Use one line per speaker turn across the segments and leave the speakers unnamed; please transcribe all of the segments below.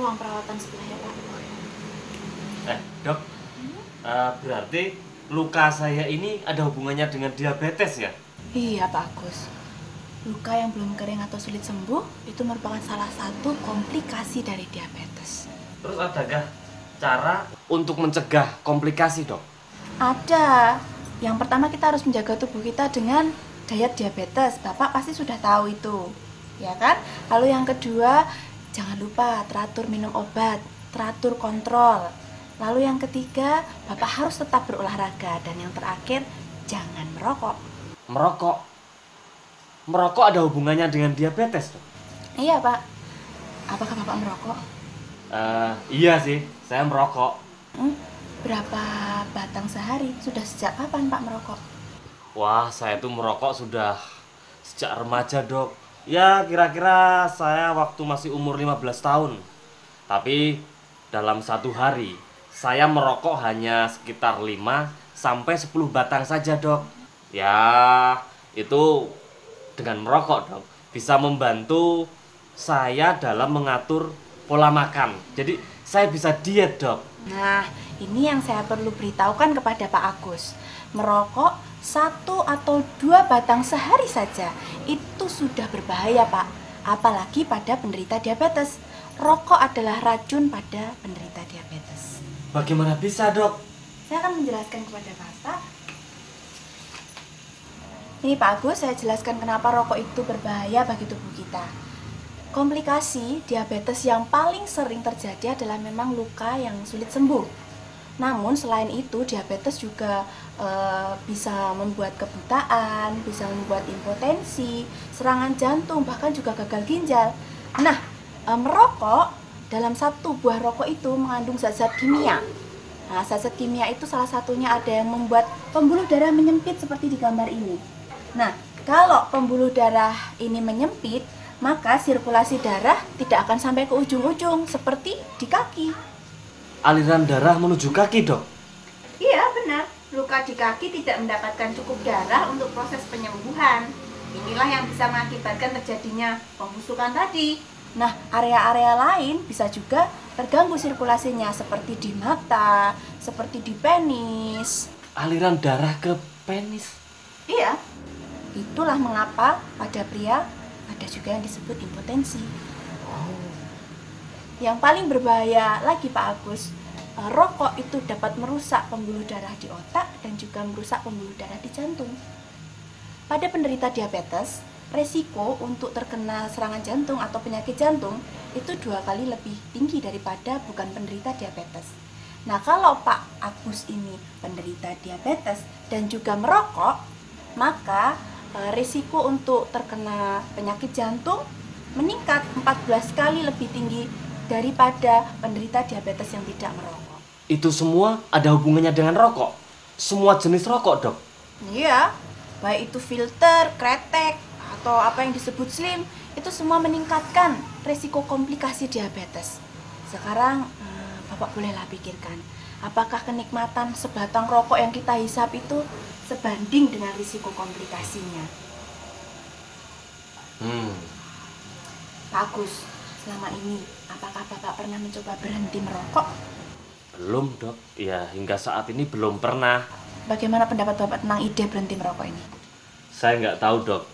ruang perawatan sebelah ya Pak.
Dok, berarti luka saya ini ada hubungannya dengan diabetes ya?
Iya Pak Agus. Luka yang belum kering atau sulit sembuh itu merupakan salah satu komplikasi dari diabetes.
Terus adakah cara untuk mencegah komplikasi, Dok?
Ada. Yang pertama kita harus menjaga tubuh kita dengan diet diabetes. Bapak pasti sudah tahu itu, ya kan? Lalu yang kedua, jangan lupa teratur minum obat, teratur kontrol. Lalu yang ketiga, Bapak harus tetap berolahraga. Dan yang terakhir, jangan merokok.
Merokok? Merokok ada hubungannya dengan diabetes, Dok?
Iya Pak. Apakah Bapak merokok?
Iya sih, saya merokok.
Berapa batang sehari? Sudah sejak kapan Pak merokok?
Wah, saya tuh merokok sudah sejak remaja, Dok. Ya, kira-kira saya waktu masih umur 15 tahun. Tapi dalam satu hari, saya merokok hanya sekitar 5 sampai 10 batang saja, Dok. Ya, itu dengan merokok, Dok, bisa membantu saya dalam mengatur pola makan. Jadi, saya bisa diet, Dok.
Nah, ini yang saya perlu beritahukan kepada Pak Agus. Merokok 1 atau 2 batang sehari saja itu sudah berbahaya, Pak. Apalagi pada penderita diabetes. Rokok adalah racun pada penderita diabetes.
Bagaimana bisa, Dok?
Saya akan menjelaskan kepada Bapak. Ini Pak Agus, saya jelaskan kenapa rokok itu berbahaya bagi tubuh kita. Komplikasi diabetes yang paling sering terjadi adalah memang luka yang sulit sembuh. Namun selain itu diabetes juga bisa membuat kebutaan, bisa membuat impotensi, serangan jantung, bahkan juga gagal ginjal. Nah, merokok dalam satu buah rokok itu mengandung zat-zat kimia. Nah, zat-zat kimia itu salah satunya ada yang membuat pembuluh darah menyempit seperti di gambar ini. Nah, kalau pembuluh darah ini menyempit, maka sirkulasi darah tidak akan sampai ke ujung-ujung seperti di kaki.
Aliran darah menuju kaki, Dok?
Iya, benar. Luka di kaki tidak mendapatkan cukup darah untuk proses penyembuhan. Inilah yang bisa mengakibatkan terjadinya pembusukan tadi. Nah, area-area lain bisa juga terganggu sirkulasinya seperti di mata, seperti di penis.
Aliran darah ke penis?
Iya. Itulah mengapa pada pria ada juga yang disebut impotensi. Yang paling berbahaya lagi Pak Agus, rokok itu dapat merusak pembuluh darah di otak dan juga merusak pembuluh darah di jantung. Pada penderita diabetes, resiko untuk terkena serangan jantung atau penyakit jantung itu 2 kali lebih tinggi daripada bukan penderita diabetes. Nah, kalau Pak Agus ini penderita diabetes dan juga merokok, maka risiko untuk terkena penyakit jantung meningkat 14 kali lebih tinggi daripada penderita diabetes yang tidak merokok.
Itu semua ada hubungannya dengan rokok? Semua jenis rokok, Dok?
Iya, baik itu filter, kretek, atau apa yang disebut slim, itu semua meningkatkan risiko komplikasi diabetes. Sekarang Bapak bolehlah pikirkan, apakah kenikmatan sebatang rokok yang kita hisap itu sebanding dengan risiko komplikasinya? Pak Agus, selama ini apakah Bapak pernah mencoba berhenti merokok?
Belum, Dok. Ya, hingga saat ini belum pernah.
Bagaimana pendapat Bapak tentang ide berhenti merokok ini?
Saya nggak tahu, Dok.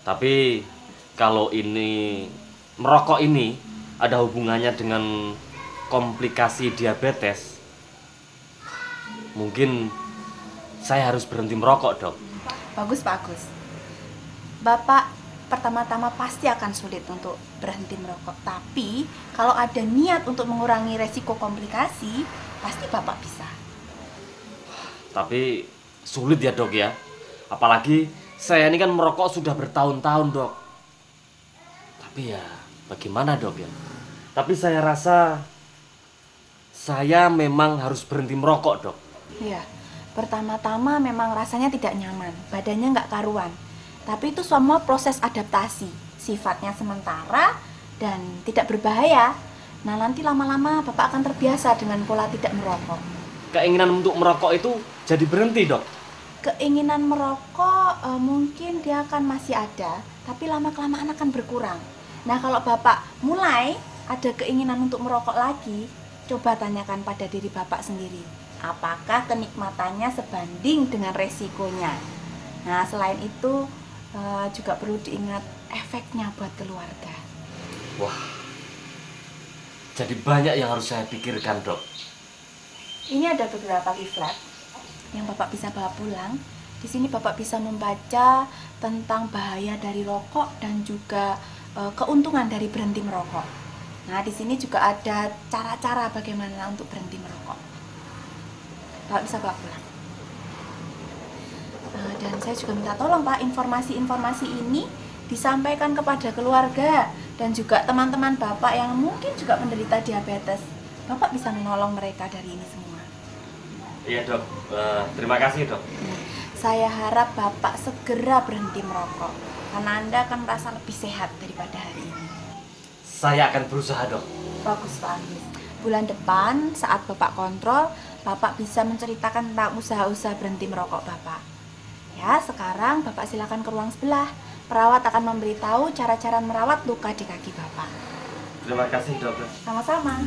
Tapi kalau merokok ini ada hubungannya dengan komplikasi diabetes, mungkin saya harus berhenti merokok, Dok.
Bagus, Pak Agus. Bapak pertama-tama pasti akan sulit untuk berhenti merokok. Tapi kalau ada niat untuk mengurangi resiko komplikasi, pasti Bapak bisa.
Tapi sulit ya, Dok ya. Apalagi saya ini kan merokok sudah bertahun-tahun, Dok. Tapi ya bagaimana, Dok ya? Tapi saya rasa saya memang harus berhenti merokok, Dok.
Iya, pertama-tama memang rasanya tidak nyaman, badannya nggak karuan. Tapi itu semua proses adaptasi, sifatnya sementara dan tidak berbahaya. Nah, nanti lama-lama Bapak akan terbiasa dengan pola tidak merokok.
Keinginan untuk merokok itu jadi berhenti, Dok?
Keinginan merokok mungkin dia akan masih ada, tapi lama-kelamaan akan berkurang. Nah, kalau Bapak mulai ada keinginan untuk merokok lagi, coba tanyakan pada diri Bapak sendiri. Apakah kenikmatannya sebanding dengan resikonya? Nah, selain itu juga perlu diingat efeknya buat keluarga.
Wah, jadi banyak yang harus saya pikirkan, Dok.
Ini ada beberapa leaflet yang Bapak bisa bawa pulang. Di sini Bapak bisa membaca tentang bahaya dari rokok dan juga keuntungan dari berhenti merokok. Nah, di sini juga ada cara-cara bagaimana untuk berhenti merokok. Bapak bisa bawa pulang. Dan saya juga minta tolong Pak, informasi-informasi ini disampaikan kepada keluarga dan juga teman-teman Bapak yang mungkin juga menderita diabetes. Bapak bisa menolong mereka dari ini semua.
Iya, Dok. Terima kasih, Dok.
Saya harap Bapak segera berhenti merokok, karena Anda akan merasa lebih sehat daripada hari ini.
Saya akan berusaha, Dok.
Bagus Pak Agus. Bulan depan saat Bapak kontrol, Bapak bisa menceritakan tentang usaha-usaha berhenti merokok Bapak. Ya, sekarang Bapak silakan ke ruang sebelah. Perawat akan memberitahu cara-cara merawat luka di kaki Bapak.
Terima kasih, Dok.
Sama-sama.